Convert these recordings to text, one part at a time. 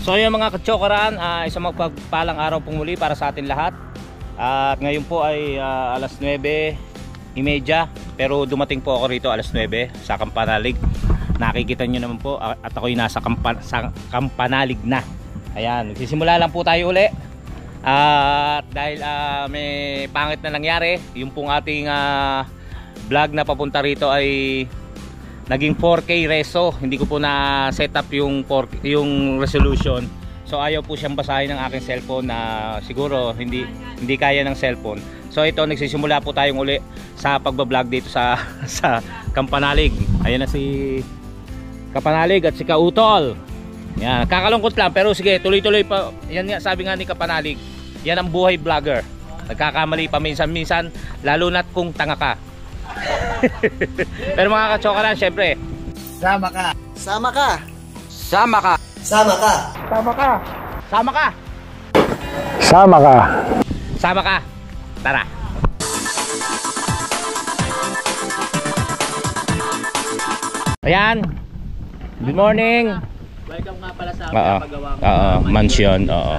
So yung mga katsokaran, isang magpagpalang araw pong muli para sa atin lahat. At ngayon po ay alas 9:30, pero dumating po ako rito alas 9 sa Kampanalig. Nakikita nyo naman po at ako'y nasa Kampanalig na. Ayan, nagsisimula lang po tayo uli. At dahil may pangit na nangyari, yung pong ating vlog na papunta rito ay naging 4K reso. Hindi ko po na set up yung resolution. So ayaw po siyang basahin ng aking cellphone na siguro hindi kaya ng cellphone. So ito, nagsisimula po tayong uli sa pagbablog dito sa Kampanalig. Ayan na si Kapanalig at si Kautol. Yan, nakakalungkot lang pero sige, tuloy-tuloy pa. Yan nga, sabi nga ni Kapanalig, yan ang buhay vlogger. Nagkakamali pa minsan-minsan, lalo na't kung tanga ka. Pero mga katsokaran, syempre, Sama ka. sama ka. Sama ka. Sama ka. Sama ka. Sama ka. Sama ka. Sama ka. Tara. Ayan. Good morning. Welcome nga pala sa paggawa mansion. Oo.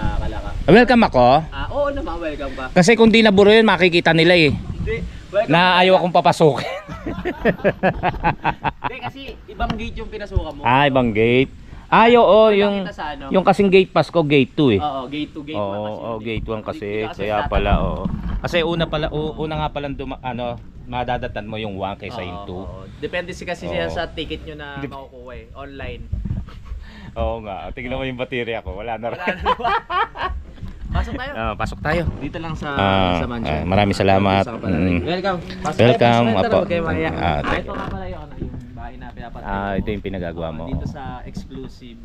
Welcome ako. Oo naman, welcome ka. Kasi kung di naburo yun, makikita nila eh. Hindi, welcome Na ayaw akong papasukin. Hindi, kasi ibang gate yung pinasukan mo. Ibang gate. Oo, yung Nakita sa ano? yung kasing gate pass ko, gate 2 eh. Oo, gate 2, gate 1 kasi. Oo, gate 1 kasi. Dito Kaya pala, oo. Kasi una nga pala madadatan mo yung 1 kaysa yung 2. Oo. Depende kasi siya sa ticket nyo na makukuha eh, online. Oo nga, tingnan mo yung baterya ko, wala na rin. Pasok tayo. Pasok tayo. Dito lang sa mansion. Maraming salamat. Welcome. Pasok Welcome, tayo. apo. Okay, Maria. Thank Ito nga pala yung bahay na pinapatay. Ito yung pinagagawa mo. Dito sa exclusive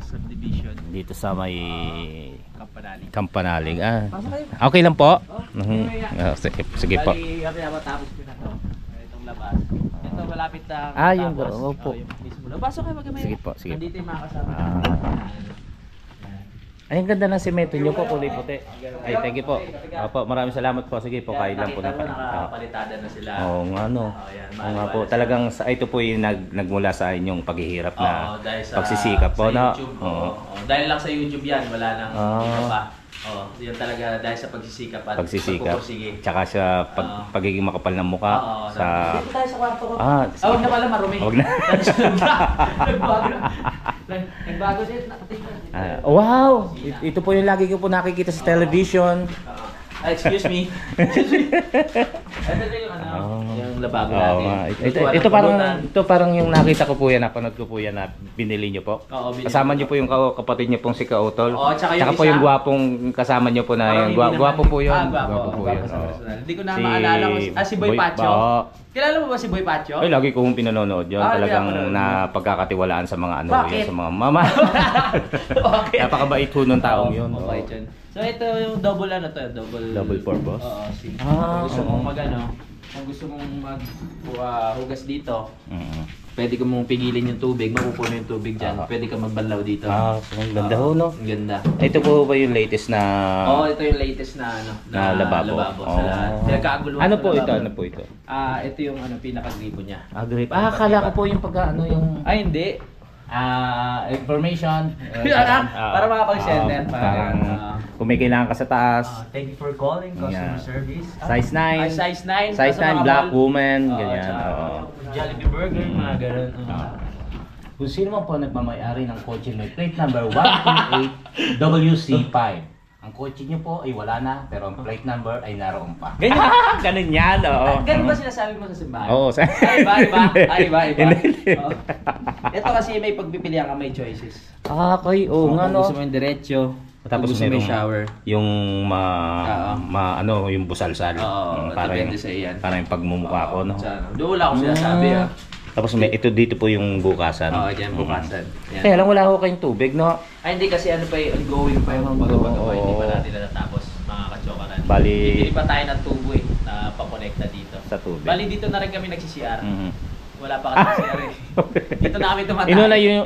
subdivision. Dito sa may Kampanalig. Kampanalig. Pasok kayo. Okay lang po. Sige po. Bali, matapos ko na to. Itong labas. Ito malapit na Yung matapos. po. Yung mismo. Pasok kayo, magkamay. Sige po, sige po. Nandito yung mga kasama. Ay, ang ganda ng semento nyo po, kulay puti. Ay, thank you po. Opo, maraming salamat po. Sige po, kain lang po. Nakita ko nakapalitada na sila. Oo nga, no. Yan, Oo nga po, talagang ito po yung nagmula sa inyong paghihirap na dahil sa, pagsisika po, sa no? YouTube, Oo. dahil lang sa YouTube yan, wala nang iba pa. Yan talaga dahil sa pagsisikap at Pagsisikap. pagpupursige. Tsaka sa pagiging makapal ng mukha. Dito tayo sa kwarto ko. Sige. Huwag na pala marumi. Huwag na. Nagbago din. Wow! Ito po yung lagi ko po nakikita sa television. Excuse me. Ito yung yung lababo natin. Ito parang yung nakita ko po yan, napanood ko po yan na binili nyo po. Oo, binili Kasama ko. nyo po yung kapatid nyo pong si Kautol. Oo, tsaka po isa. yung gwapong kasama nyo po na yung gwapo po yun. Gwapo po yun. sa Oo. personal. Hindi ko na maalala ko. Si Boy Pacho. Kilala mo ba si Boy Pacho? Ay, lagi kong pinanonood yun. Talagang pinapanood mo. na pagkakatiwalaan sa mga Bakit? yun, sa mga mama. Okay. Napakabait ho nung taong yun. Okay, yun. So ito yung double Double purpose? Oo, sige. Ah, Kung gusto oo. mong kung gusto mong hugas dito, Mm. pwede ko mong pigilin yung tubig, mapupuno yung tubig dyan. Pwede ka magbanlaw dito. Ang ganda ho, no? Ang ganda. Ito po ba yung latest na... Oo, ito yung latest na na lababo. sa lahat. Pinagkaguluhan Ano sa po ito? lababo. Ano po ito? Ito yung pinaka-gripo niya. Grape. Akala ko po yung yung... Ay, hindi. Information. Para makapag-sender. Parang kung may kailangan ka sa taas. Thank you for calling customer Yeah. service. Size 9. Size 9. Size 9, black woman. Ganyan. Jollibee Burger, mga ganun. Kung sino man po nagmamayari ng kotse may plate number 128 WC5. Ang kotse niyo po ay wala na, pero ang plate number ay naroon pa. Ganyan. Ganun yan, oo. Ganun ba sinasabi mo sa simbahan? Oo. Iba. Hindi. Oo. Ito kasi may pagpipilian ka, may choices. Okay, oo nga, no. Gusto mo yung diretso, Tapos gusto mo yung shower. Yung yung busalsal. Oo, Para depende sa iyan. Para yung pagmumukha ko, no. Doon wala akong sinasabi Tapos ito dito po yung bukasan. Oo, dyan bukasan. Yan. Kaya lang wala ko kayong tubig, no. Ay, hindi kasi ongoing pa yung pagpapagawa. Hindi pa natin natatapos, mga katsokaran. Bali- Bibili pa tayo ng tubo na pakonekta dito. Sa tubig. Bali, dito na rin kami nagsi-CR. Mhm. Wala pa kasi sir eh. Dito na kami tumatay.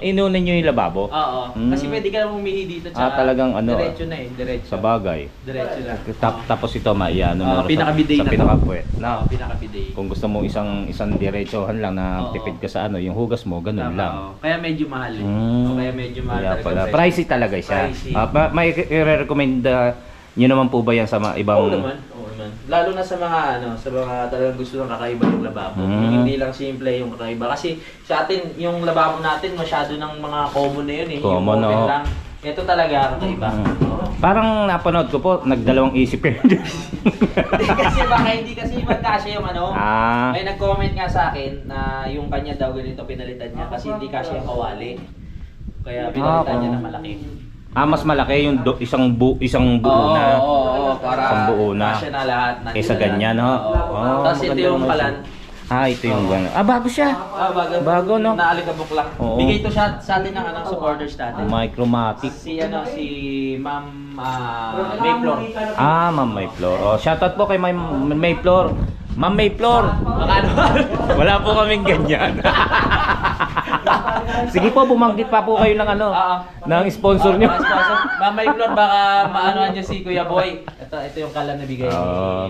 Inuna nyo yung lababo? Oo. Kasi pwede ka lang umihi dito. Talagang ano. Diretso na eh. Diretso. Sa bagay. Diretso na. Tapos ito maiano mo pinaka-bidet sa na to. pinaka-puwet. Pinaka-bidet. Kung gusto mo isang diretsohan lang na tipid ka sa ano, yung hugas mo, ganun lang. Kaya medyo mahal eh. Kaya medyo mahal Kaya talaga. pala. Pricey talaga siya. Pricey. May i-recommend nyo naman po ba yan sa mga ibang... Oo naman. Lalo na sa mga sa mga talagang gusto ng kakaiba yung lababo. Yung hindi lang simple yung kakaiba. Kasi sa atin, yung lababo natin masyado ng mga common na yun eh. Common, yung open lang. Ito talaga kakaiba. Parang napanood ko po, nagdalawang isip yun. Kasi baka hindi kasi magkasya yung May nag-comment nga sa akin na yung kanya daw ganito pinalitan niya kasi hindi kasya yung kawali. Kaya pinalitan niya na malaki. Mas malaki yung isang buo na. Oo, para isang buo na. Kasya na lahat. Kaysa ganyan, no? Tapos ito yung kalan. Ito yung gano'n. Bago siya. Bago, no? Naalikabok lang. Oo. Bigay ito sa atin ng supporters natin. Micromatic. Si Ma'am Mayflor. Ma'am Mayflor. Shoutout po kay Mayflor. Ma'am Mayflor. Wala po kaming ganyan. Sige po, bumanggit pa po kayo ng ng sponsor nyo. Ma'am Mayflor, baka maanoan niyo si Kuya Boy. Ito yung kalan na bigay.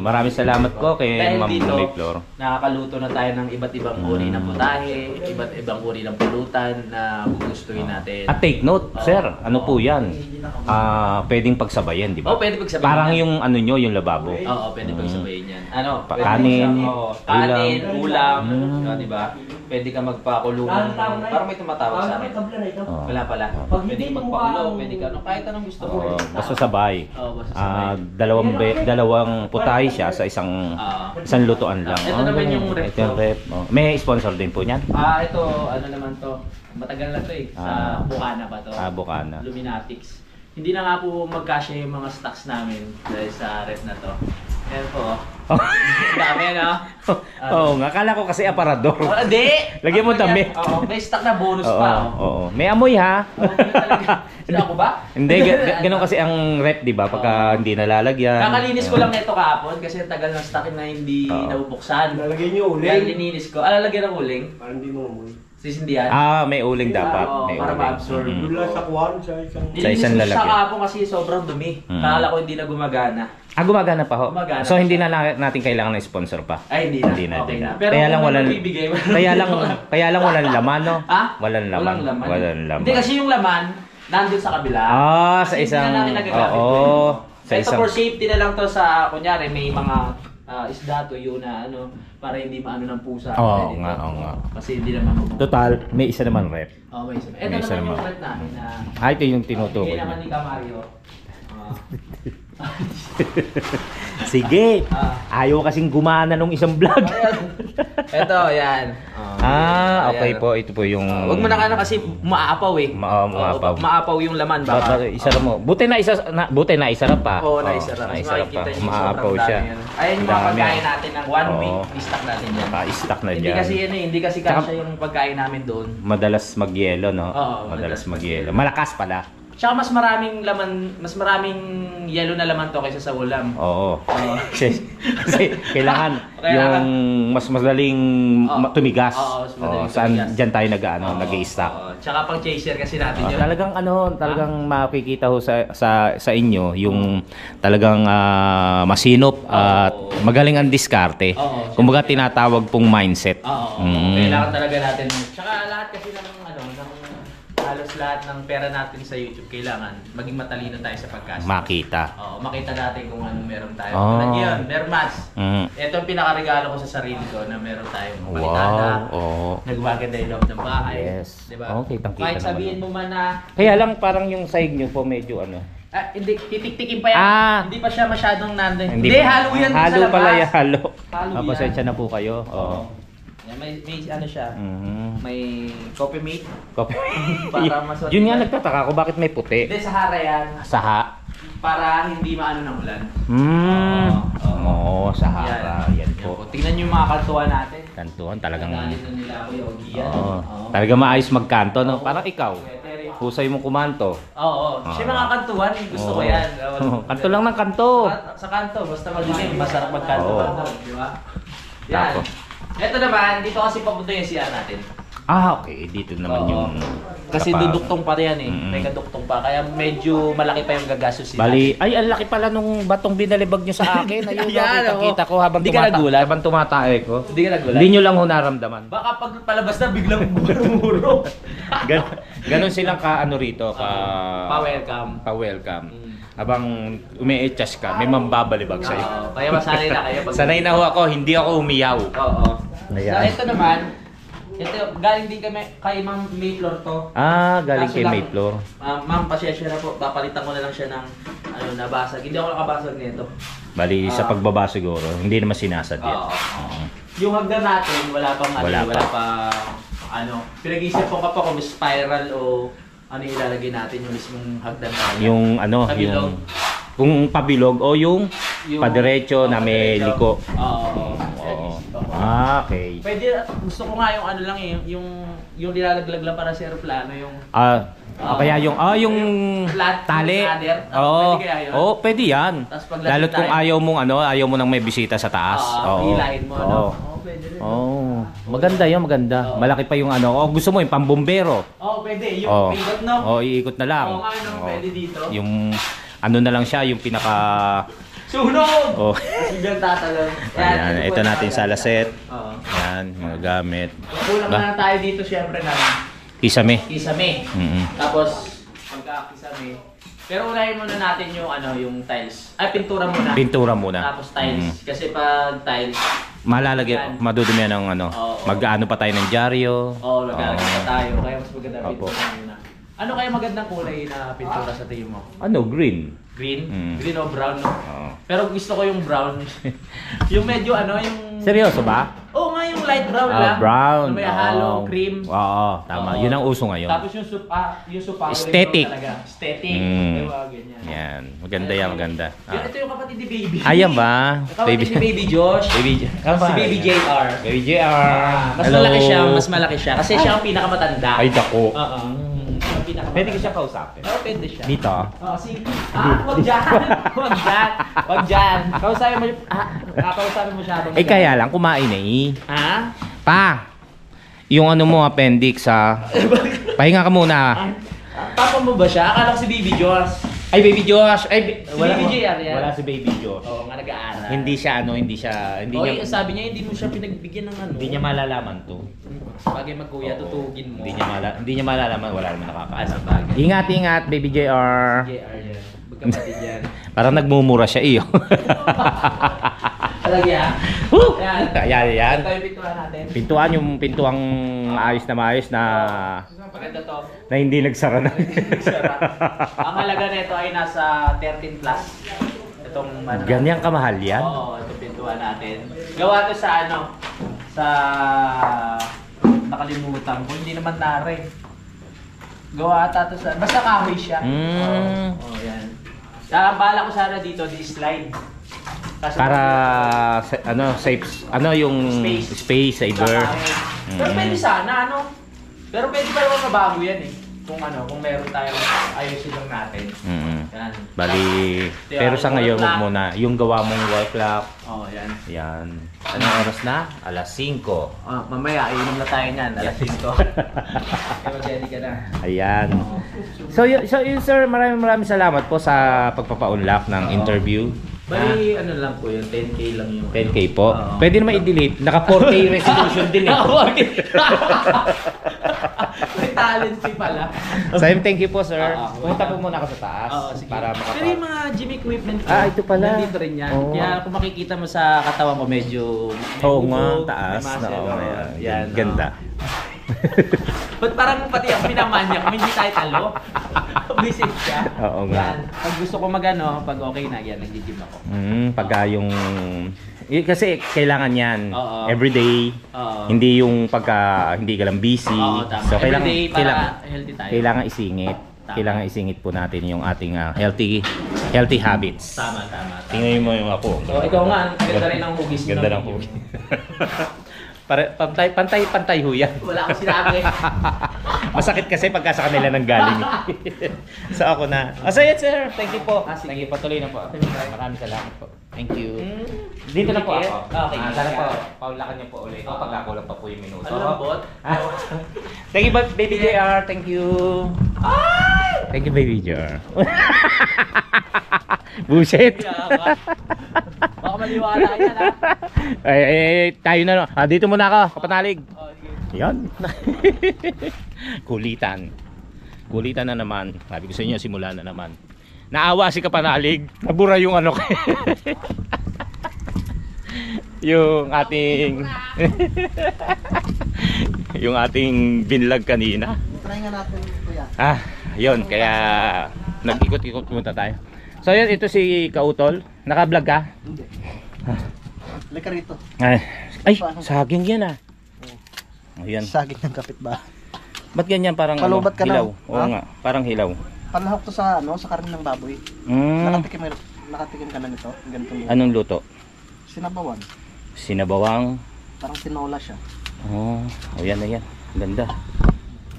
Maraming salamat po kay Ma'am Mayflor. Nakakaluto na tayo ng iba't ibang uri ng putahe, iba't ibang uri ng pulutan na gugustuhin natin. At take note, sir, ano po yan? Pwedeng pagsabayan, di ba? Pwede pagsabayan. Parang yung yung lababo. Oo, pwede pagsabayan yan. Kanin, ulam, di ba? Pwede ka magpakulong. Parang may tumatawag sa akin. Wala pala. Pwede ka magpakulong, pwede ka kahit anong gusto mo. Basta sabay. Basta sabay. Dalawang putahe siya sa isang lutuan lang. Ito naman yung rep. Ito yung rep. May sponsor din po niyan? Ito, naman to. Matagal na to eh. Sa Bukana pa to. Bukana. Luminatics. Hindi na nga po magkasya yung mga stocks namin dahil sa rep na to. Ayan po. Dami Oo nga, akala ko kasi aparador. Hindi! Lagyan mo dami. May stock na bonus pa. May amoy ha. Sino ako ba? Hindi, ganun kasi ang rep, di ba? Pagka hindi nalalagyan. Kakalinis ko lang nito kahapon kasi tagal ng stock na hindi nabubuksan. Lalagyan nyo uling. Kaya lininis ko. Lalagyan ng uling? Parang hindi mo amoy. Sisindihan? May uling dapat. May para uling. ma-absorb. Mula sa kuwan, sa isang... Sa isang Nilinis ko siya lalagyan. kahapon kasi sobrang dumi. Kala ko hindi na gumagana. Gumagana pa ho? Gumagana So hindi siya. na natin kailangan ng sponsor pa? Ay, hindi na. Hindi na. Okay na. Pero Kaya lang kung walang magbibigay, kaya lang walang laman, no? Walang laman. Walang laman. Hindi kasi yung laman nandun sa kabila. Sa Kasi isang hindi na natin nagagamit. sa Ito isang for safety na lang to sa kunyari may mga isda to yun na para hindi maano ng pusa. Oo Pwede nga, to. oo nga. Kasi hindi naman mabubuhay. Total, may isa naman rep. May isa. Ito May isa naman yung naman. rep namin na Ito yung tinutukoy bigay naman niya. ni Camario. Sige. Ayaw kasing gumana nung isang vlog. Ito, yan. Okay po. Ito po yung... Huwag mo na kasi maaapaw eh. Maapaw. Maapaw yung laman baka. Isarap mo. Buti na isarap pa. Oo, naisarap. Naisarap pa. Makikita niyo Maapaw sobrang siya. dami yan. Ayan yung mga Dami. pagkain natin ng 1 week. I-stock natin yan. Stock na Hindi dyan. kasi hindi kasi kasya yung pagkain namin doon. Madalas magyelo, no? Oo, Madalas magyelo. Malakas pala. Tsaka mas maraming laman, mas maraming yellow na laman to kaysa sa ulam. Oo. Kasi kailangan yung mas madaling tumigas. Oo, mas madaling Saan tumigas. diyan tayo nag-i-stock. Tsaka pang chaser kasi natin yun. Talagang makikita ho sa inyo yung talagang masinop at magaling ang diskarte. Kumbaga tinatawag pong mindset. Kailangan talaga natin. Tsaka lahat kasi ng halos lahat ng pera natin sa YouTube kailangan maging matalino tayo sa pagkasta. Makita. Makita natin kung anong meron tayo. Tulad yun, Mermas. Ito ang pinakaregalo ko sa sarili ko na meron tayong palitada. Nagwaganda yung loob ng bahay. Yes. Diba? Kitang-kita Kahit naman. sabihin mo man na Kaya lang parang yung side nyo po medyo hindi, titik-tikin pa yan. Hindi pa siya masyadong nandun. Hindi, pa. halo yan Halo sa labas. pala yan, halo. Halo yan. Pasensya na po kayo. Yan, may ano siya. May coffee mate. Coffee. Para mas Yun nga nagtataka ko bakit may puti. Hindi, Sahara yan. Saha. Para hindi maano ng ulan. Sahara. Yan po. Tingnan nyo yung mga kantuan natin. Kantuhan talagang... Nagalit na nila ako yung Ogian. Talagang maayos magkanto, no? Parang ikaw. Husay mo kumanto. Siya mga kantuan, gusto ko yan. Kanto lang ng kanto. Sa kanto, basta madilim, masarap magkanto. Di ba? Yan. Tapos. Ito naman, dito kasi papunta yung CR natin. Okay. Dito naman Oo. yung... Kasi duduktong pa yan eh. May kaduktong pa. Kaya medyo malaki pa yung gagastos nila. Bali, ay, ang laki pala nung batong binalibag nyo sa akin. Ayun, Yan, kita ko habang Hindi ka nagulat? habang tumatae ko. Hindi ka nagulat? Hindi nyo lang ho naramdaman. Baka pag palabas na biglang bumuro. Ganon silang ka-ano rito, Pa-welcome. Pa-welcome. Habang umi-adjust ka, may mambabalibag sa'yo. Kaya masanay na kayo. Sanay na ho ako, hindi ako umiyaw. Oo. Ayan. So, ito naman, ito, galing din kami kay Ma'am Mayflower to. Galing Kaso kay lang, Mayflower. Ma'am, pasensya na po. Papalitan ko na lang siya ng nabasag. Hindi ako nakabasag nito. Bali, sa pagbaba siguro, hindi naman sinasadya. Oo. Yung hagdan natin, wala pang Wala wala pa pinag-iisip ko pa kung spiral o ano ilalagay natin yung mismong hagdan natin. Yung Pabilog. kung pabilog o yung padiretso na may padiretso. liko. Oo. Okay. Pwede, gusto ko nga yung ano lang eh, yung nilalaglag lang para sa aeroplano, yung Kaya yung flat tali. ladder. Oo. Pwede kaya yun? Oo, pwede yan. Tapos pag Lalo't kung tayo- ayaw mo nang may bisita sa taas. Oo. Hilahin mo, ano? Pwede rin. Oo. Maganda 'yan, maganda. Oo. Malaki pa yung gusto mo yung pambombero. Pwede. Yung pindot, no? Iikot na lang. Oo nga, no? Pwede dito. Yung na lang siya, yung pinaka Sunog! Oh. Tapos biglang tatalon. Ayan, ito natin sa laset. Oo. Yan, mga gamit. Kulang na tayo dito syempre ng Kisame. kisame. Tapos, pagka-kisame. Pero unahin muna natin yung yung tiles. Ay, pintura muna. Pintura muna. Tapos tiles. Kasi pag tiles, Malalagyan, madudumihan ng Oo. mag-ano pa tayo ng dyaryo. naglalagay pa tayo. Kaya mas maganda Opo. pintura muna. Ano kaya magandang kulay na pintura sa tingin mo? Green. Green? Mm. Green o brown, no? Oo. Pero gusto ko yung brown. Yung medyo yung... Seryoso ba? Oo nga, yung light brown lang. Brown. Na may halong cream. Oo, tama. Oo. Yun ang uso ngayon. Tapos yung supa Aesthetic. talaga. Aesthetic. Mm. Diba, ganyan. Yan. Maganda yan, maganda. Ito yung kapatid ni Baby. Ayan ba? Kapatid ni Baby Josh. Si Baby JR. Baby JR. Mas malaki siya. Kasi siya ang pinakamatanda. Ay, dako. Oo. Siya ang pinakamatanda. Pwede ko siya kausapin. Oo, pwede siya. Dito? Oo, sige. Wag dyan. Wag dyan. Kausapin mo, kakausapin mo siya. Kaya lang, kumain na eh. Ha? Pa! Yung mo, appendix Pahinga ka muna. Papa mo ba siya? Akala ko si Baby Josh. Ay, Baby Josh! Ay, Si Baby JR yan. Wala si Baby Josh. Oo nga, nag-aaral. Hindi siya. Sabi niya, hindi mo siya pinagbigyan ng Hindi niya malalaman to. Bagay magkuya, tutugin mo. Hindi niya malalaman, wala naman nakakaalam. Bagay. Ingat, Baby JR. JR yan. Magkapatid yan. Parang nagmumura siya iyo. Talaga. Woo! Yan. Yan. Ito yung pintuan natin. Pintuan, yung pintuang maayos na Maganda to. na hindi nagsara na. Ang halaga nito ay nasa 13 plus. Itong Ganyan kamahal yan? Oo, itong pintuan natin. Gawa to sa sa nakalimutan ko, hindi naman nare. Gawa ata to sa, basta kahoy siya. Oo, yan. Bala ko sana dito, di-slide. Kaso Para safe yung space saver. Pero pwede sana Pero pwede pa naman mabago yan eh. Kung meron tayong ayusin lang natin. Yan. Bali, pero sa ngayon wag muna yung gawa mong wall clock. Oo, yan. Yan. Anong oras na? Alas 5. Mamaya, iinom na tayo niyan. Alas 5. Kaya mag-ready ka na. Ayan. So yun sir, maraming salamat po sa pagpapa-unlock ng interview. Bali, lang po yun, 10K lang yung 10K po. Oo. Pwede naman i-delete. Naka 4K resolution din eh. May talent fee pala. So thank you po sir. Oo. Punta po muna ako sa taas Sige. para Pero yung mga gym equipment ko, ito pala. nandito rin yan. Oo. Kaya kung makikita mo sa katawan ko, medyo may Oo nga, bubog, taas. may muscle, Oo, yan. Ganda. Ba't parang pati ako pinamanya kung hindi tayo talo? Visit ka. Oo nga. Yan. Pag gusto ko pag okay na, yan, nag-gym ako. Pagka yung kasi kailangan yan Oo. everyday. Oo. Hindi yung pagka hindi ka lang busy. Oo, tama. So kailangan Everyday para healthy tayo. kailangan isingit. Tama. Kailangan isingit po natin yung ating healthy habits. Tama. Tingnan mo yung ako. So, ikaw nga, ang ganda rin ng hugis mo. Ganda ng hugis. Pantay ho yan. Wala akong sinabi. Masakit kasi pagka sa kanila nang galing. So ako na. So yun sir, thank you po. Sige. Thank you, patuloy na po. Maraming salamat po. Thank you. Dito na po ako. Okay. Sana po, paulakan niyo po ulit. Pag ako lang pa po yung minuto. Ano lambot? Thank you, Baby JR. Thank you. Thank you, Baby JR. Buset. Baka maliwala yan ha. Ay, tayo na no. Dito muna ako, kapanalig. Yan. Kulitan. Kulitan na naman. Sabi ko sa inyo, simula na naman. Naawa si kapanalig. Nabura yung ano kay. Yung ating yung ating binlag kanina. Try nga natin kuya. Yun, kaya nag-ikot-ikot muna tayo. So yun, ito si Kautol. Naka-vlog ka? Hindi. Lika rito. Ay, saging yan Ayan. Saging ng kapitbahay. Ba't ganyan parang Palubat ka hilaw? na? Oo nga, parang hilaw. Panahok to sa sa karne ng baboy. Nakatikim ka na nito, ganito luto. Anong luto? Sinabawan. Sinabawang. Parang tinola siya. Ayan na yan. Ganda.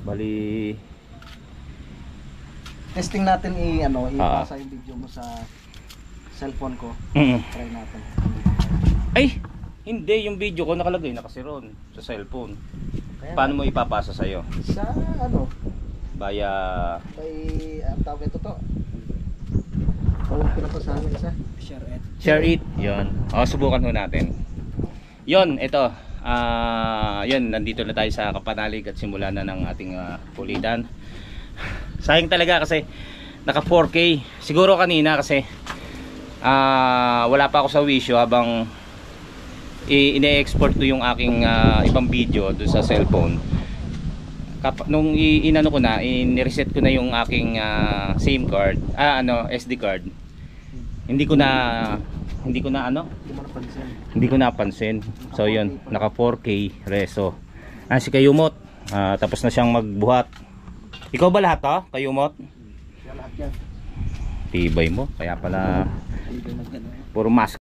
Bali. Testing natin ipasa yung video mo sa cellphone ko. Try natin. Ay, hindi, yung video ko nakalagay nakasiron sa cellphone. Kaya, Paano mo ipapasa sa'yo? sa Via tawag ito to. Tawag ko na to sa amin isa. Share it. Yun. Subukan ho natin. Yun, ito. Yun, nandito na tayo sa kapanalig at simula na ng ating kulitan. Sayang talaga kasi naka 4K. Siguro kanina kasi wala pa ako sa Wisho habang ine-export ko yung aking ibang video doon sa cellphone. Nung inano ko na, in-reset ko na yung aking SIM card, SD card. Hindi ko na napansin. So yun, naka 4K reso. Si Kayumot, tapos na siyang magbuhat. Ikaw ba lahat to, Kayumot? Siya lahat yan. Tibay mo, kaya pala puro mask.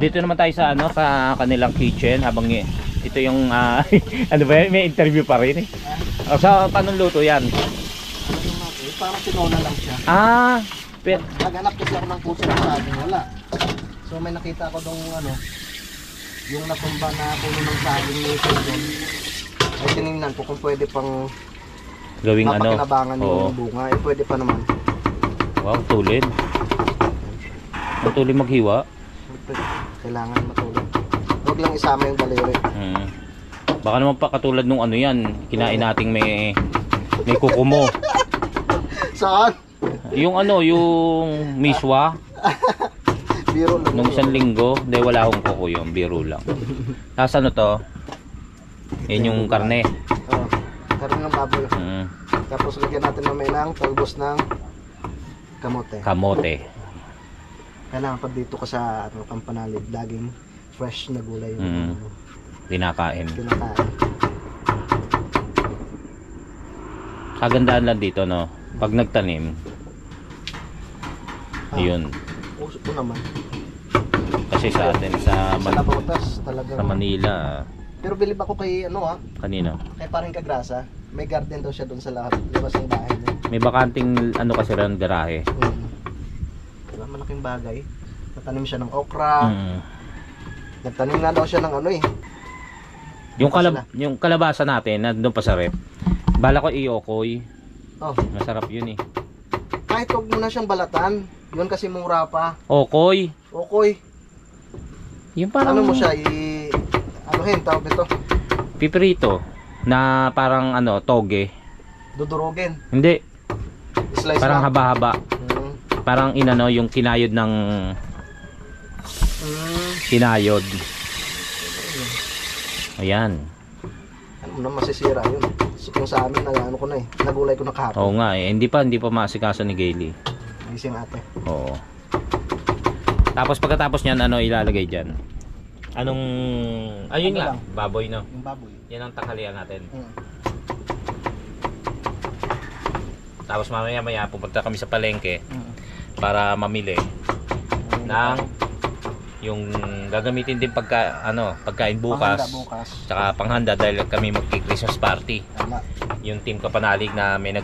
Dito naman tayo sa sa kanilang kitchen habang ito yung ano ba yan? May interview pa rin sa paano luto yan? Parang tinola lang siya. Naghanap kasi ako ng puso ng saging, wala. So may nakita ko dong yung natumba na puno ng saging nito doon. Ay tinignan ko kung pwede pang gawing mapakinabangan yung bunga. Pwede pa naman. Wow, tulid. Matulid maghiwa. Kailangan matulid. Huwag lang isama yung daliri. Baka naman pa katulad nung yan, kinain nating may kuko mo. Saan? Yung yung miswa. Biro lang. Nung isang linggo, wala akong kuko yun, biro lang. Tapos to? Yan yung karne. Karne ng baboy. Tapos lagyan natin mamaya ng talbos ng kamote. Kailangan pa dito ka sa Kampanalig, laging fresh na gulay yung kinakain. Kagandaan lang dito pag nagtanim. Yun. Uso po naman. Kasi sa atin sa Labotas talaga. Sa Manila. Pero bilib ako kay kanino? Kay Paring Kagrasa. May garden daw siya doon sa labas ng bahay niya. May bakanting kasi rin garahe. Diba, malaking bagay. Natanim siya ng okra. Nagtanim nga daw siya ng yung kalabasa natin nandun pa sa rep. Bala ko i-okoy. Masarap yun Kahit huwag mo na siyang balatan, yun kasi mura pa. Okoy. Yung parang mo siya tawag ito? Piprito na parang toge. Dudurugin. Hindi. Slice parang lang. haba-haba. Parang yung kinayod ng kinayod. Ayan. Ano na masisira yun. Kung sa amin ko na nagulay ko na kahapon. Oo nga hindi pa maasikaso ni Gailey. Gising ate. Oo. Tapos pagkatapos niyan ilalagay diyan? Ayun nga, baboy Yung baboy. Yan ang tanghalian natin. Tapos mamaya pupunta kami sa palengke para mamili ng yung gagamitin din pagkain bukas. Tsaka panghanda dahil kami magki-Christmas party. Tama. Yung team Kapanalig na may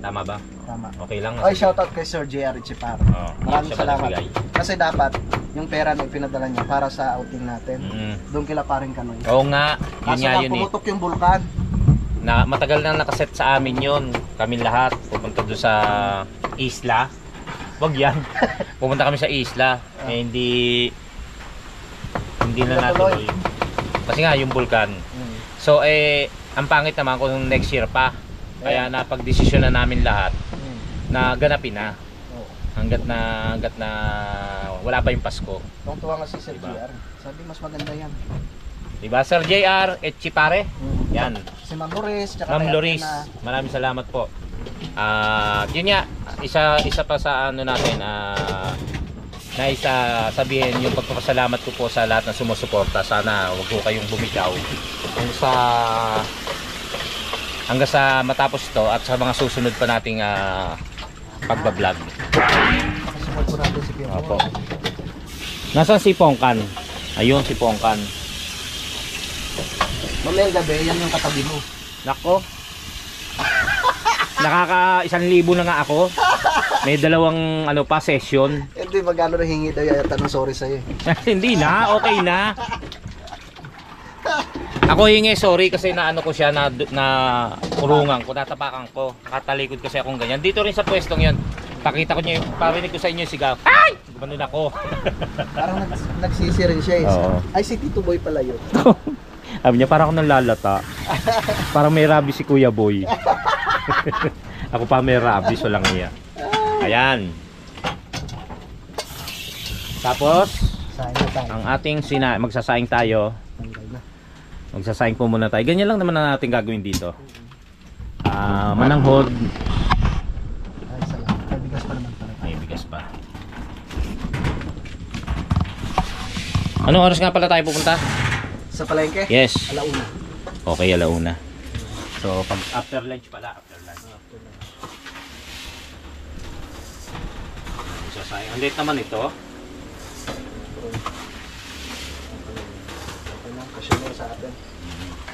tama ba? Tama. Okay lang. Shoutout kay Sir JR Chipar. Maraming salamat. Kasi dapat yung pera na ipinadala niya para sa outing natin. Doon kila paring Kanoy. Oo nga, yun Kaso nga lang, yun eh. pumutok yung bulkan. Na, matagal na nakaset sa amin yun. Kami lahat, pupunta doon sa isla. Wag yan. Pupunta kami sa isla. Eh, hindi na natuloy. Kasi nga yung vulkan. So ang pangit naman kung next year pa. Kaya napagdesisyon na namin lahat na ganapin na. Hanggat na wala pa yung Pasko. Nung tuwa nga si Sir JR, sabi mas maganda yan. Diba Sir JR, Etchipare? Yan. Si Ma'am Loris, tsaka Ma'am Loris, maraming salamat po. Yun nga, isa pa sa ano natin, na isa sabihin yung pagpapasalamat ko po sa lahat na sumusuporta. Sana wag po kayong bumitaw hanggang sa matapos ito at sa mga susunod pa nating pagbablog. Kasunod po natin si Pierre. Opo. Nasaan si Pongkan? Ayun si Pongkan. Mamayang gabi, yan yung katabi mo. Nako. Nakaka 1,000 na nga ako. May dalawang ano pa session. Hindi, magkano na hingi daw yata ng sorry sa'yo. Hindi na, okay na. Ako hingi sorry kasi naano ko siya na kurungan ko, natapakan ko. Nakatalikod kasi akong ganyan. Dito rin sa pwestong 'yon. Pakita ko niyo, parinig ko sa inyo yung sigaw. Ay! Gumanon ako. Parang nagsisi rin siya eh. Oo. Ay, si Tito Boy pala yun. Sabi niya parang ako nanlalata. Parang may rabies si Kuya Boy. Ako pa may rabies, walang iya. Ayan. Tapos ang ating magsasaing tayo. Magsasaing po muna tayo. Ganyan lang naman na natin gagawin dito. Mananghod. Ay, salamat. May bigas pa naman pala. May bigas pa. Anong oras nga pala tayo pupunta? Sa palengke? Yes. Alauna. Okay, alauna. So, pag after lunch pala, after lunch. Magsasayang. Ang late naman ito. Okay na, kasya mo sa atin.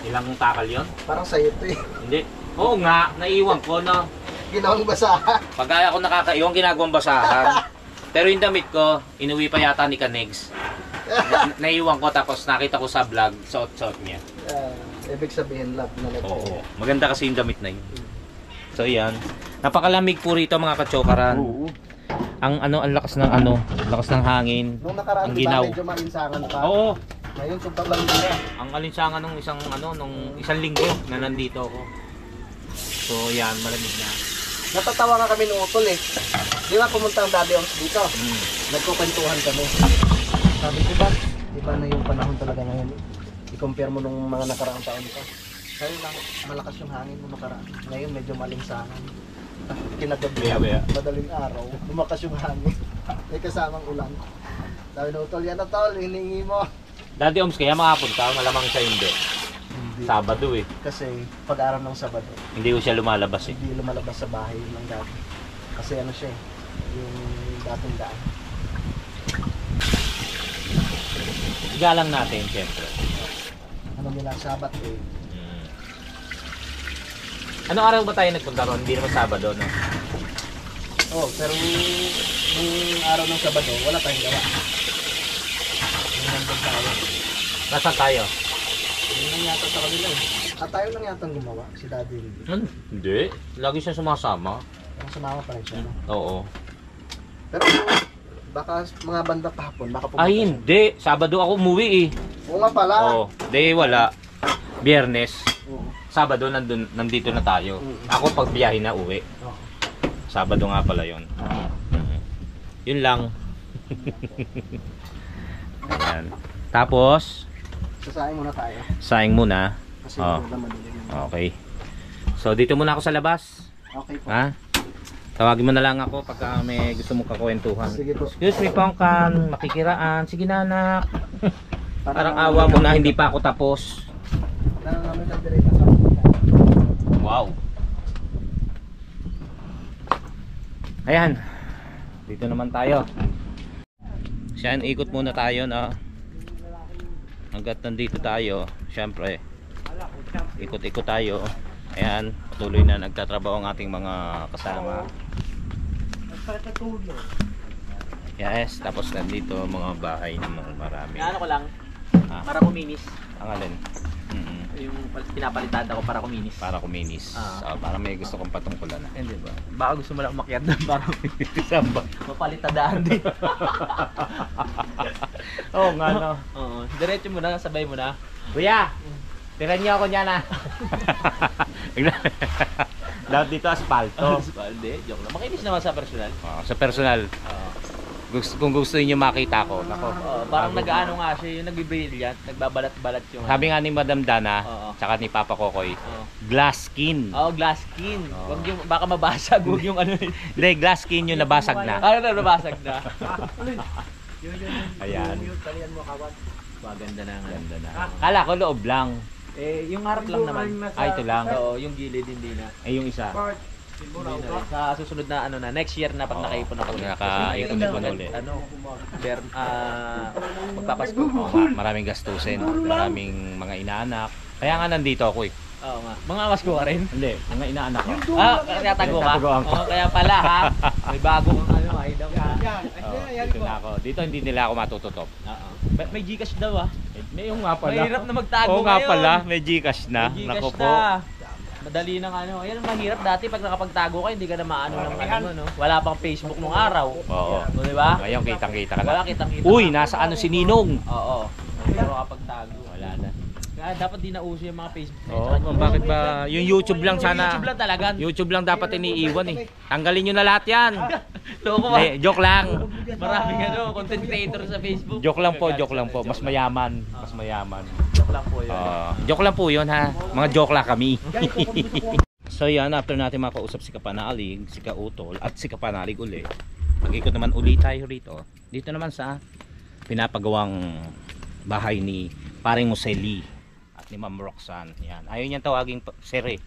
Ilang takal yon? Parang sa'yo ito eh. Hindi. Oo nga, naiwan ko no. Ginawang basahan. Pag ako nakakaiwan, ginagawang basahan. Pero yung damit ko, inuwi pa yata ni Kanegs. Naiwan ko tapos nakita ko sa vlog, suot-suot niya. Ibig sabihin love na love. Oo. Maganda kasi yung damit na yun. So yan. Napakalamig po rito mga kachokaran. Oo. Ang lakas ng hangin. Nung nakaraan Ang diba ginaw. medyo mainsangan pa. Oo. Ngayon suntok lang nila. Ang alinsangan nung isang linggo na nandito ako. So yan, malamig na. Natatawa nga kami nung utol eh. Di ba pumunta ang Daddy Oms dito? Nagkukwentuhan kami. Sabi ko ba, iba na yung panahon talaga ngayon. I-compare mo nung mga nakaraang taon ka. Kaya lang, malakas yung hangin nung nakaraan. Ngayon medyo malinsangan. Kinagabi, madaling araw, lumakas yung hangin. May kasamang ulan. Sabi na utol, yan na tol, hiningi mo. Daddy Oms kaya makapunta, malamang siya hindi. Sabado eh. Kasi pag-araw ng Sabado, Hindi ko siya lumalabas eh. hindi lumalabas sa bahay ng dati. Kasi ano siya eh, yung dating daan. Igalang natin siyempre. Ano nila, Sabat eh. Anong araw ba tayo nagpunta ron? Hindi naman Sabado, no? Oh, pero nung araw ng Sabado, wala tayong gawa. Nung nandun tayo. Nasaan tayo? Yun lang yata sa kanila eh. At tayo lang yata ang gumawa, si Daddy Rudy. Hindi. Lagi siya sumasama. Ang sumama pa rin siya, no? Oo. Pero baka mga banda pa hapon, baka pumunta Ay, siya. hindi. Sabado ako umuwi eh. Oo nga pala. Oo. Di, wala. Biyernes. Oo. Sabado nandito na tayo. Ako pag biyahe na uwi. Oo. Sabado nga pala yun. Yun lang. Ayan. Tapos, Sasayin muna tayo. saing muna. Kasi Oh. wala madilim. Okay. So, dito muna ako sa labas. Okay po. Ha? Tawagin mo na lang ako pagka may gusto mong kakwentuhan. Sige po. Excuse me, Pongkan. Makikiraan. Sige na, anak. Parang awa mo na hindi pa ako tapos. Namin lang direct ang kapita. Wow. Ayan. Dito naman tayo. Siyan, ikot muna tayo na. Hanggat nandito tayo, syempre ikot-ikot tayo. Ayan, patuloy na nagtatrabaho ang ating mga kasama. Yes, tapos nandito mga bahay ng mga marami. Ano ko lang, Ah. para kuminis. Ang alin? Yung pinapalitan ko para kuminis. Para kuminis. Para may gusto kong patungkulan na. Hindi ba? Baka gusto mo lang umakyat doon para Samba. mapalitadaan din. Oo nga no. Oo. Diretso mo na, sabay mo na. Kuya, tiran niyo ako niyan ah. Dapat dito aspalto. Hindi, joke lang. Makinis naman sa personal. Sa personal, kung gusto niyo makita ko, nako. Parang nag-ano nga siya, yung nag-brilliant, nagbabalat-balat yung... Sabi nga ni Madam Dana, tsaka ni Papa Kokoy, glass skin. Glass skin. Wag yung, baka mabasag, wag yung ano. Hindi, glass skin yung nabasag na. Nabasag na. Ayan. Maganda na nga. Ganda na. Kala ko loob lang. Yung harap lang naman. Ito lang. Oo, yung gilid hindi na. Yung isa. Hindi na. Sa susunod na ano na, next year na pag nakaipon ako. Nakaipon ulit. Magpapasko. Maraming gastusin, maraming mga inaanak. Kaya nga nandito ako eh. Oo nga. Mga awas ko ka rin? Hindi, mga inaanak ko. Kaya tago ka? Tataguan ko. Kaya pala ha. May bago kang ano, item ka. Dito na ako. Dito hindi nila ako matututop. May Gcash daw ah. May yung nga pala. Mahirap na magtago Oo nga ngayon. pala, may Gcash na. May Nako Gcash po. na. Madali ng ano. Ayan ang mahirap dati pag nakapagtago ka, hindi ka na maano ng ano, no? Wala pang Facebook nung araw. Oo. O, di ba? Ngayon kitang-kita ka na. Wala kitang-kita. Uy, nasa ano si Ninong? Oo. Pero kapag tago. Wala na. Kaya dapat di na uso yung mga Facebook. Oo, bakit ba? Yung YouTube lang sana. YouTube lang talaga. YouTube lang dapat iniiwan eh. Tanggalin nyo na lahat yan. Loko ba? Hindi, joke lang. Maraming ano, content creator sa Facebook. Joke lang po, joke lang po. Mas mayaman. Mas mayaman. Joke lang po yun. Joke lang po yun ha. Mga joke lang kami. So yan, after natin makausap si Kapanalig, si Kautol at si Kapanalig uli, mag-ikot naman uli tayo rito. Dito naman sa pinapagawang bahay ni Paring Museli at ni Ma'am Roxanne. Yan. Ayaw niyang tawaging sir eh,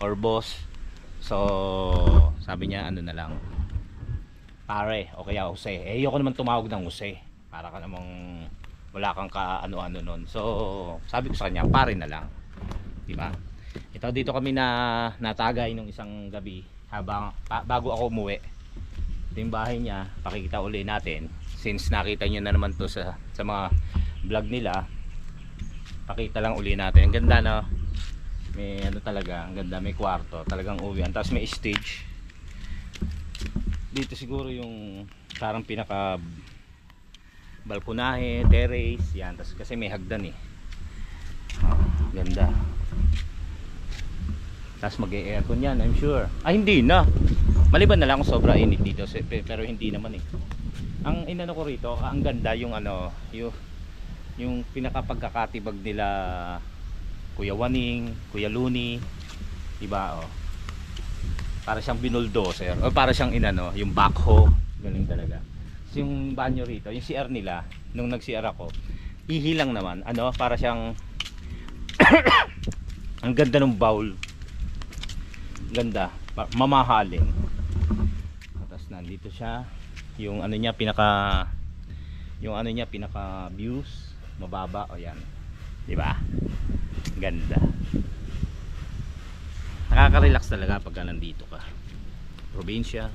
or boss. So sabi niya ano na lang, pare o kaya Jose. Ayoko naman tumawag ng Jose. Para ka namang wala kang ka-ano-ano nun. So sabi ko sa kanya, pare na lang. Diba? Ito dito kami na natagay nung isang gabi habang bago ako umuwi. Ito yung bahay niya, pakikita uli natin since nakita niyo na naman to sa mga vlog nila. Pakita lang uli natin. Ang ganda no. May ano talaga, ang ganda, may kwarto, talagang uwian. Tapos may stage. Dito siguro yung parang pinaka balkonahe, terrace, yan. Tapos kasi may hagdan eh. Ganda. Tapos mag-e-aircon yan, I'm sure. Hindi na. Maliban na lang kung sobra init dito, pero hindi naman eh. Ang inano ko rito, ang ganda yung ano, yung pinakapagkakatibag nila Kuya Waning, Kuya Luni, diba oh. Para siyang binuldoser, o para siyang inano, yung backhoe, galing talaga. So, yung banyo rito, yung CR nila, nung nag-CR ako, ihilang naman, ano, para siyang ang ganda ng bowl. Ganda, mamahalin. Tapos nandito siya, yung ano niya pinaka views, mababa o yan. 'Di ba? Ganda. Nakaka-relax talaga pag nandito ka. Probinsya,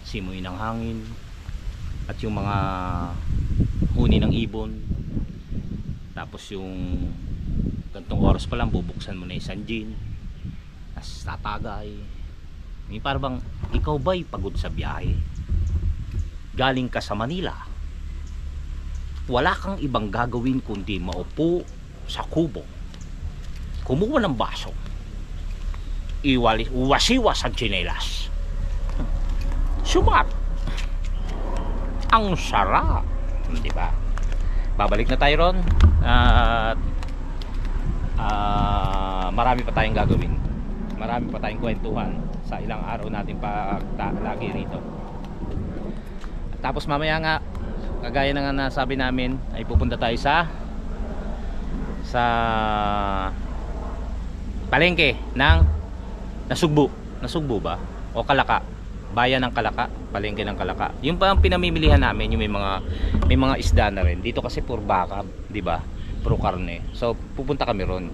simoy ng hangin at yung mga huni ng ibon. Tapos yung gantong oras pa lang bubuksan mo na yung sanjin. Tatagay. May parang ikaw ba'y pagod sa biyahe? Galing ka sa Manila. Wala kang ibang gagawin kundi maupo sa kubo. Kumuha ng baso. Uwasiwas ang tsinelas. Sumat. Ang sarap. Di ba? Babalik na tayo ron. At marami pa tayong gagawin. Marami pa tayong kwentuhan sa ilang araw natin lagi rito. Tapos mamaya nga, kagaya na nga nasabi namin, ay pupunta tayo sa palengke ng Nasugbu ba? O Kalaka, bayan ng Kalaka, palengke ng Kalaka. Yung pa ang pinamimilihan namin, yung may mga isda na rin. Dito kasi puro baka, di ba? Puro karne. So pupunta kami ron.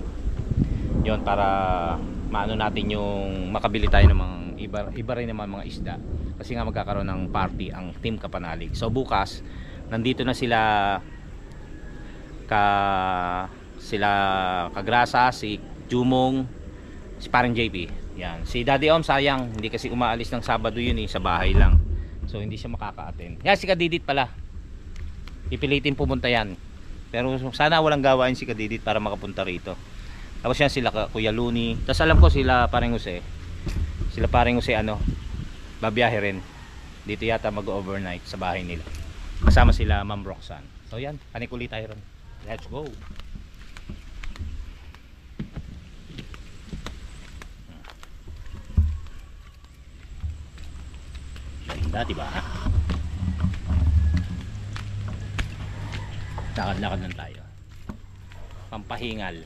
Yon para maano natin yung makabili tayo ng mga iba rin naman mga isda. Kasi nga magkakaroon ng party ang Team Kapanalig. So bukas, nandito na sila Kagrasa, si Jumong, si Parang JP. Yan. Si Daddy Om sayang, hindi kasi umaalis ng Sabado yun sa bahay lang. So hindi siya makaka-attend. Yan, si Kadidit pala. Pipilitin pumunta yan. Pero sana walang gawain si Kadidit para makapunta rito. Tapos yan sila Kuya Luni. Tapos alam ko sila Parang Jose. Sila Parang Jose babiyahe rin. Dito yata mag-overnight sa bahay nila. Kasama sila Ma'am Roxanne. So yan, panikuli tayo ron. Let's go. Ganda, diba? Lakad-lakad lang tayo. Pampahingal.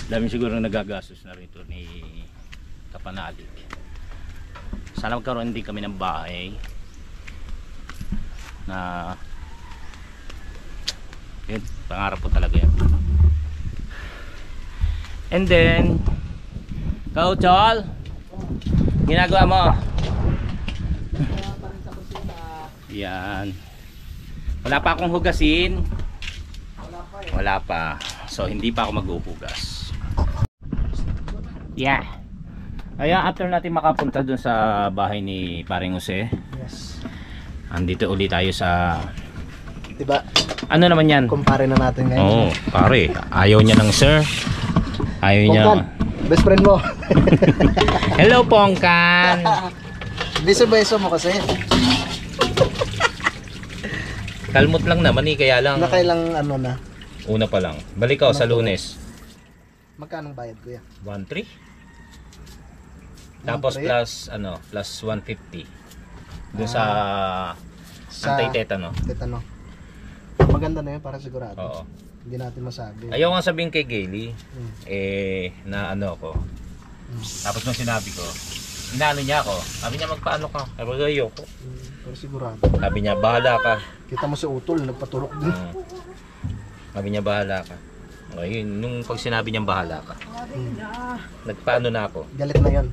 Dami siguro nagagastos na rito ni Kapanalig. Sana magkaroon din kami ng bahay na yun, pangarap po talaga yan. And then Chol, ginagawa mo? Yan. Wala pa akong hugasin. Wala pa. So hindi pa ako maghuhugas. Yeah. Kaya after natin makapunta dun sa bahay ni Parang Jose. Yes. Andito ulit tayo sa, Diba? ano naman yan? Kumpare na natin ngayon. Oo, pare. Ayaw niya ng sir. Ayaw niya. Pongkan, best friend mo. Hello, Pongkan. Beso-beso mo kasi. Kalmot lang naman kaya lang. Nakailang ano na. Una pa lang. Balik ako sa Lunes. Magkano bayad kuya? 1.3. Tapos 1.3? plus 150. Doon sa anti-tetano. Tetano. Maganda na yun para sigurado. Oo. Hindi natin masabi. Ayaw nga sabihin kay Gailey, Hmm. na ano ko. Tapos nung sinabi ko, inaano niya ako. Sabi niya magpaano ka? Sabi ko, ayoko. Pero sigurado. Sabi niya, bahala ka. Kita mo si Utol, nagpaturok din. Sabi niya, bahala ka. Okay, nung pag sinabi niyang bahala ka, nagpaano na ako. Galit na yun.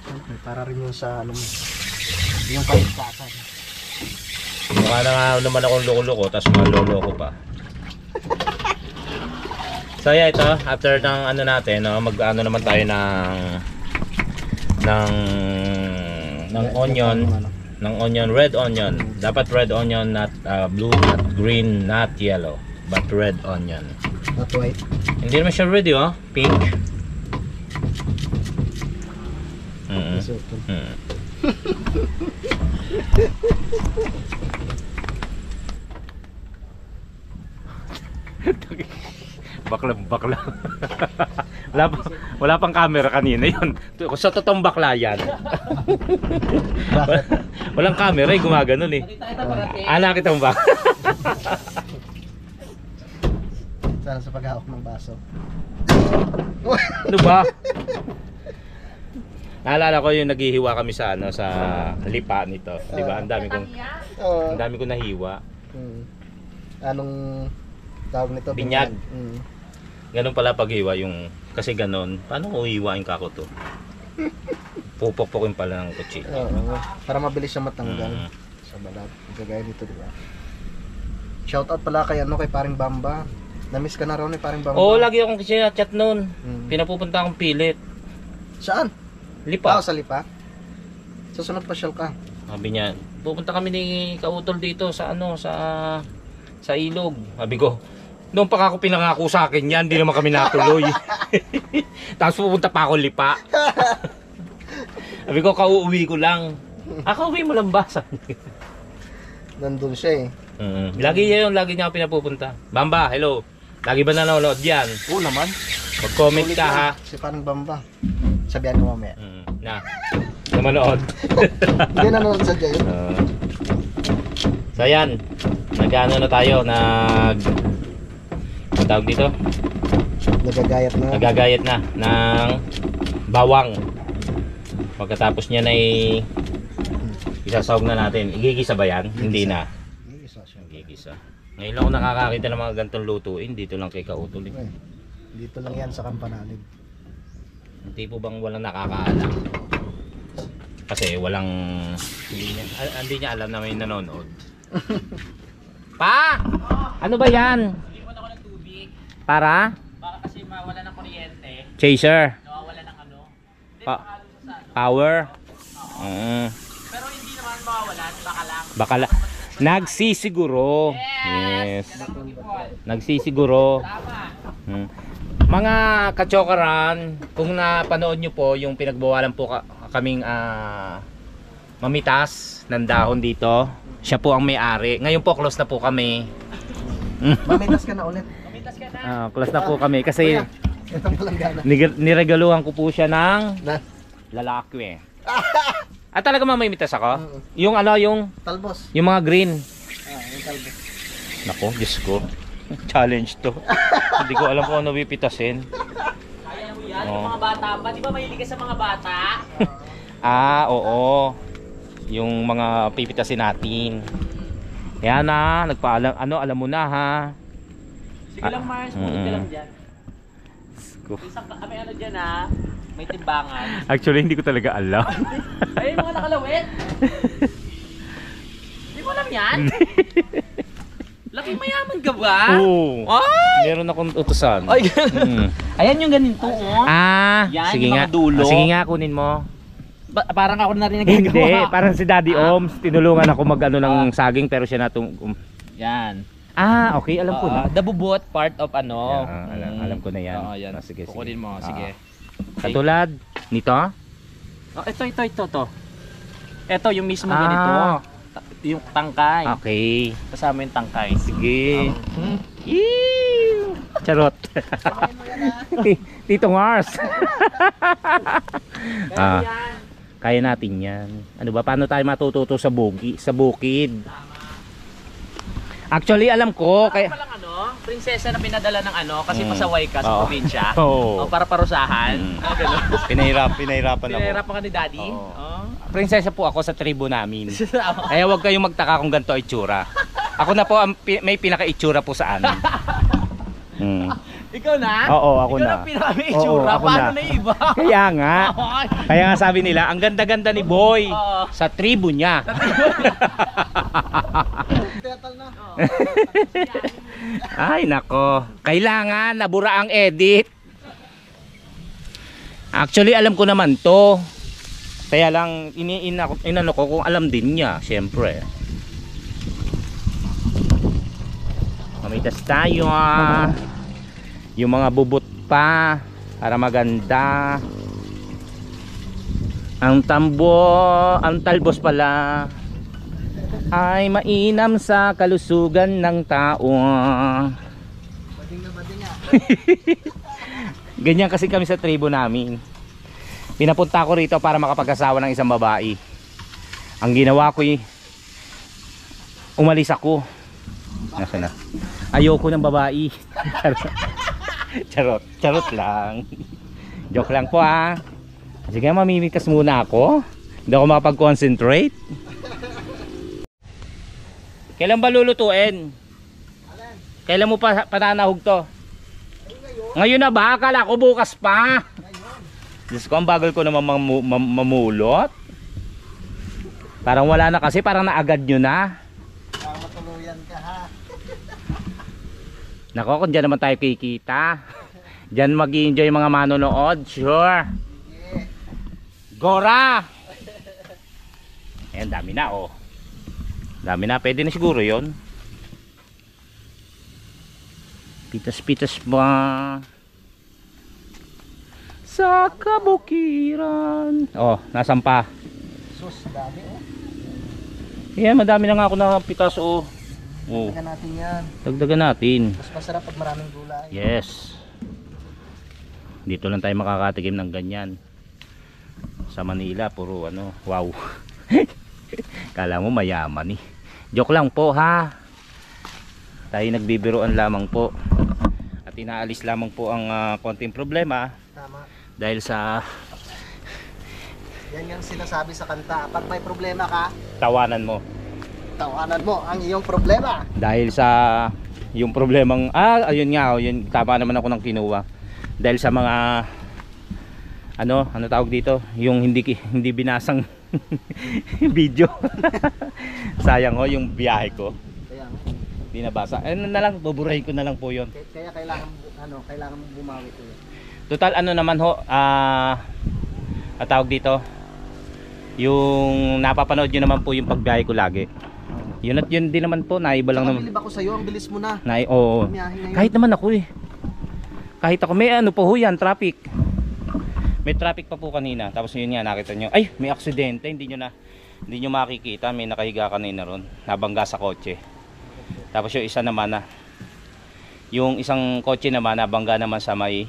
Siyempre, para rin yun sa ano mo. Yung kaligtasan. Mukha na nga naman akong loko-loko, tapos maloloko pa. So yeah, ito, after ng ano natin, no, mag-ano naman tayo ng onion. Ng onion, red onion. Dapat red onion, not blue, not green, not yellow, but red onion. Not white. Hindi naman siya red, oh. Pink. Kasi Utol. Bakla. wala pang camera kanina yun. Sa totoong bakla yan. Walang camera, gumaganon eh. Nakita mo ba? Sana sa paghahawak ng baso. Ano ba? Naalala ko yung naghihiwa kami sa sa lipa nito, 'di ba? Ang dami kong nahiwa. Anong tawag nito? Binyag. Ganun pala paghiwa yung kasi ganun. Paano ko hiwain ka ko to? Pupok-pokin pala ng kutsilyo. Oo. Para mabilis siya matanggal sa balat. Gagaya nito, di ba? Shoutout pala kay kay Paring Bamba. Na-miss ka na raw ni Paring Bamba. Oo, lagi akong chat noon. Pinapupunta akong pilit. Saan? Lipa. Sa Lipa? Susunod pa siya ka. Sabi niya, pupunta kami ni Kautol dito sa sa ilog. Sabi ko, noong pa ako pinangako sa akin yan, hindi naman kami natuloy. Tapos pupunta pa ako Lipa. Sabi ko, kauuwi ko lang. Kauuwi mo lang ba? Nandun siya Lagi niya ako pinapupunta. Bamba, hello. Lagi ba nanonood yan? Oo naman. Mag-comment ka ha. Si Paring Bamba. Sabihan ko mamaya. Na manood. Hindi nanonood sa dyan. So yan, nag-ano na tayo, tawag dito? Nagagayat na ng bawang. Pagkatapos niya na Isasawag na natin. Igigisa ba yan? Hindi na. Igisa siya. Igigisa. Ngayon lang ako nakakakita ng mga gantong lutuin. Dito lang kay Kautol. Eh, dito lang yan sa Kampanalig. Hindi po bang walang nakakaalam? Kasi walang hindi niya alam na may nanonood. Pa! Ano ba yan? Limon ako ng tubig. Para? Baka kasi mawala ng kuryente. Chaser. Nawawala ng ano. Hindi Pa makalo sa ano. power. Pero hindi naman mawawalan. Baka lang. Bakala. Nagsisiguro. Yes. Nagsisiguro. Tama. Mga kachokaran, kung napanood nyo po yung pinagbawalan po kaming mamitas ng dahon dito, siya po ang may-ari. Ngayon po close na po kami. Mamitas ka na ulit. Kumitas ka na. Close na po kami kasi Itong palanggana. niregaluhan ko po siya ng Na? lalaki. At talaga mamimitas ako? Yung ano, yung Talbos. mga green. Yung talbos. Nako, Diyos ko. Challenge to. Hindi ko alam kung ano pipitasin. Kaya mo yan. Yung mga bata pa. Di ba mahilig ka sa mga bata? Oo. Yung mga pipitasin natin. Yan na, nagpaalam, alam mo na ha. Sige lang Mars, pumunta ka lang dyan. Ko. Isang may ano dyan ha. May timbangan. Actually, hindi ko talaga alam. Ay, mga nakalawit. Hindi mo alam yan? Laking mayaman ka ba? Oo. Ay! Meron akong utusan. Ay, ayan yung ganito oh. Yan, Sige yung nga. mga dulo. Sige nga, kunin mo. Parang ako na rin Hindi, nagagawa. parang si Daddy Oms. Tinulungan ako mag-ano ng saging pero siya natong... Yan. Okay, alam ko na. The bubot part of ano. Yeah, alam ko na yan. Oo, yan. Sige, sige. Kukunin mo, sige. Katulad nito? Ito to. Ito yung mismo ganito. Yung tangkay. Okay. Kasama yung tangkay. Sige. Ew! Charot. Tito Mars. Kaya natin yan. Ano ba? Paano tayo matututo sa bukid? Actually, alam ko. Kaya... Palang prinsesa na pinadala ng kasi pasaway ka sa probinsya. Para parusahan. Ganun. Pinahirapan ako. Pinahirapan ka ni Daddy? Prinsesa po ako sa tribo namin. Kaya huwag kayong magtaka kung ganito itsura. Ako na po ang may pinaka-itsura po sa amin. Ikaw na? Oo, ako Ikaw na. na pinaka-itsura. Oo, ako Paano na. na iba? Kaya nga. Kaya nga sabi nila, ang ganda-ganda ni Boy sa tribo niya. Ay nako, kailangan nabura ang edit. Actually alam ko naman to. Kaya lang inano ko kung alam din niya, syempre. Mamitas tayo. Yung mga bubot pa para maganda. Ang talbos pala ay mainam sa kalusugan ng tao. Bading na bading nga. Ganyan kasi kami sa tribo namin. Pinapunta ko rito para makapag-asawa ng isang babae. Ang ginawa ko umalis ako. Nasaan na? Ayoko ng babae. Charot lang. Joke lang po ha. Sige, mamimikas muna ako. Hindi ako makapag-concentrate. Kailan ba lulutuin? Kailan mo pa pananahog to? Ngayon na ba? Akala ko bukas pa. Diyos ko, ang bagal ko naman mamulot. Parang wala na kasi, parang naagad nyo na. Para matuluyan ka ha. Nako, kung dyan naman tayo kikita. Dyan mag-i-enjoy mga manonood. Sure. Gora! Ayan, dami na oh. Dami na, pwede na siguro yon. Pitas-pitas ba sa kabukiran. Oh, nasan pa? Sus, dami oh. Yan, madami na nga ako na pitas oh. Dagdagan natin yan. Dagdagan natin. Mas masarap pag maraming gulay. Yes. Dito lang tayo makakatikim ng ganyan. Sa Manila, puro wow. Kala mo mayaman eh. Joke lang po ha. Tayo nagbibiruan lamang po. At inaalis lamang po ang konting problema. Tama. Dahil sa Yan yung sinasabi sa kanta. Pag may problema ka, tawanan mo. tawanan mo ang iyong problema. Dahil sa yung problemang ayun nga, yun tama naman ako ng kinuha. Dahil sa mga ano tawag dito, yung hindi binasang video. Sayang yung biyahe ko. Kaya Hindi nabasa. Ano na lang, buburahin ko na lang po 'yon. kaya kailangan mong bumawi ko. Total naman tawag dito, yung napapanood nyo naman po yung pagbiyahe ko lagi. Yun at yun din naman po, naiba lang naman. Bilib ako sa'yo, ang bilis mo na. Oo. Kahit naman ako kahit ako, may ano po yan, traffic. May traffic pa po kanina. Tapos yun nga, nakita nyo, ay may aksidente, hindi nyo makikita. May nakahiga kanina ron, nabangga sa kotse. Tapos yung isa naman yung isang kotse naman nabangga naman sa may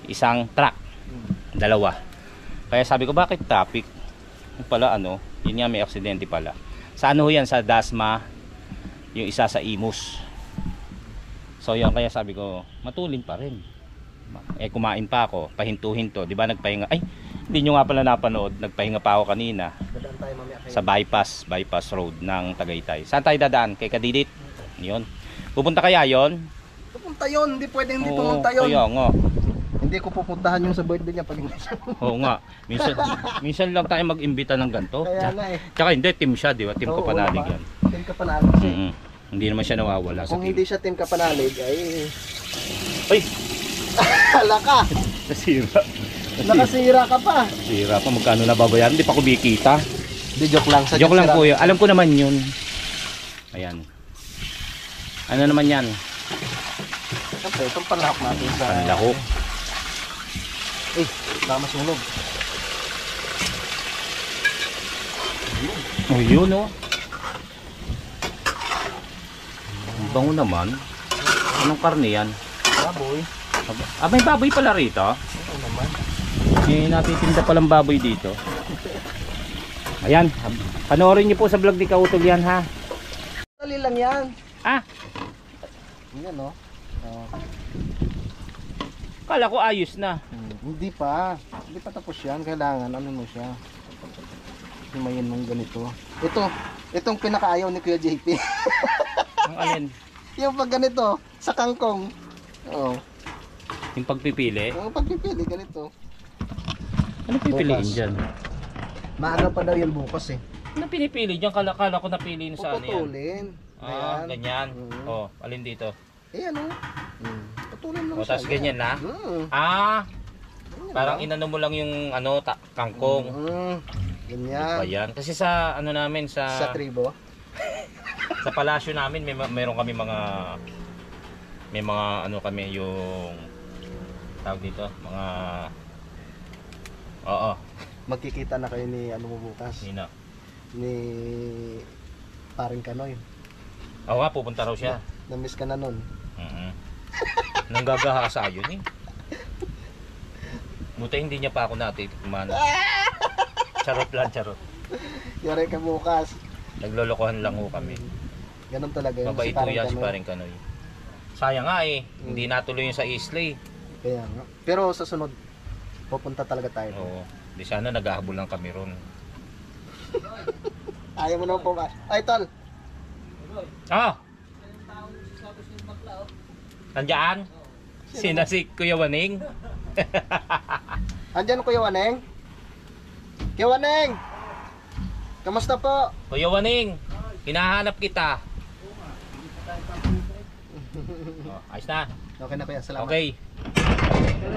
isang truck. Dalawa. Kaya sabi ko, bakit traffic? Pala yun nga, may aksidente pala. Sa yan, sa Dasma, yung isa sa Imus. So yan, kaya sabi ko, matulin pa rin. Kumain pa ako, pahinto-hinto, di ba nagpahinga? Ay, hindi nyo nga pala napanood, nagpahinga pa ako kanina. Dadaan tayo mamaya kayo. Sa bypass road ng Tagaytay. Saan tayo dadaan? Kay Kadidit? Yun. Pupunta kaya yon? Pupunta yun, hindi pwede hindi pumunta yun. Kaya nga. Hindi ko pupuntahan yung sa birthday niya pag hindi siya. Oo nga. Minsan lang tayo mag-imbita ng ganito. Kaya nga Tsaka hindi, team siya, di ba? Team Kapanalig yan. Team Kapanalig. Hindi naman siya nawawala sa Kung team. hindi siya Team Kapanalig, ay... Ay! Hala ka! Nasira. Nakasira ka pa. Sira pa, magkano nababayaran? Hindi pa kumikita. Di joke lang. Joke lang po yun. Alam ko naman yun. Ayan. Ano naman yan? Siyempre, itong panlahok natin sa... Panlahok. Eh, tama sunog. Oh, yun Ang bango naman. Anong karne yan? Baboy. May baboy pala rito. Ito naman. Natitinda palang baboy dito. Ayan. Panoorin niyo po sa vlog ni Kautol yan, ha? Dali lang yan. Yan Oh. Kala ko ayos na. Hindi pa. Hindi pa tapos yan. Kailangan mo siya. Himayin mong ganito. Itong pinakaayaw ni Kuya JP. Ang alin? Yung pag ganito, sa kangkong. Oo. Yung pagpipili? Yung pagpipili, ganito. Ano pipiliin Bukas. dyan? Maaga pa daw yan bukas eh. Ano pinipili dyan? Kala ko napili sa ano yan. Puputulin. Ayan. Ganyan. Alin dito? Ayan Putulin lang Tapos ganyan na? Ganyan Parang lang. inano mo lang yung kangkong. Ganyan. Pa yan. Kasi sa namin Sa tribo. sa palasyo namin meron kami may mga kami yung tawag dito, mga Magkikita na kayo ni mo bukas. Nino. Ni Paring Kanoy. Oo nga, pupunta raw siya. Na-miss ka na nun. Nanggagahasa yun eh. Buti hindi niya pa ako natitikman. Charot lang, charot. Yari ka bukas. Naglolokohan lang ho kami. Ganun talaga yun. Mabait ho yan si Paring Kanoy. Sayang nga hindi natuloy yung sa Islay. Kaya nga. Pero sa sunod, pupunta talaga tayo. Oo. Di sana naghahabol lang kami ron. Ayaw mo naman pumas. Ay, tol. Nandiyan? Sina si Kuya Waning? Andyan Kuya Waneng? Kuya Waneng! Kamusta po? Kuya Waning, hinahanap kita. Ayos na. Okay na kuya, salamat. Okay.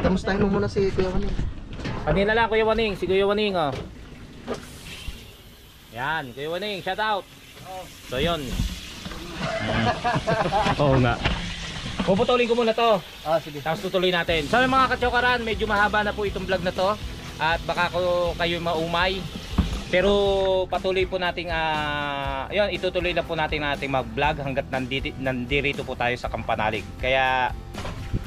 Kamustahin mo muna si Kuya Waneng. Kanina lang Kuya Waning, si Kuya Waning Yan, Kuya Waning, shout out. So yun. Oo nga. Puputulin ko muna to. Sige. Tapos tutuloy natin. So mga katsokaran, medyo mahaba na po itong vlog na to. At baka kayo maumay. Pero patuloy po nating yun, itutuloy na po natin mag-vlog hanggat nandirito po tayo sa Kampanalig. Kaya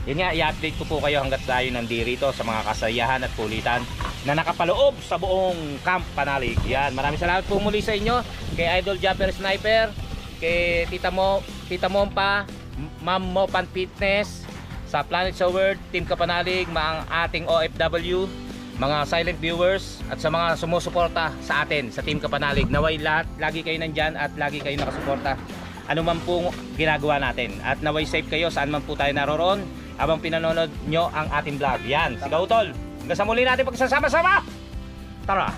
yun nga, i-update ko po kayo hanggat tayo nandirito sa mga kasayahan at kulitan na nakapaloob sa buong Kampanalig. Yan, maraming salamat po muli sa inyo. Kay Idol Japper Sniper, kay Tita Mompa, Ma'am Mopan Fitness, sa Planet sa World, Team Kapanalig, ang ating OFW, mga silent viewers at sa mga sumusuporta sa atin sa Team Kapanalig. Naway lahat, lagi kayo nandyan at lagi kayo nakasuporta ano man po ginagawa natin. At naway safe kayo saan man po tayo naroroon habang pinanonood nyo ang ating vlog. Yan, sigaw tol. Hanggang sa muli natin pagsasama-sama. Tara!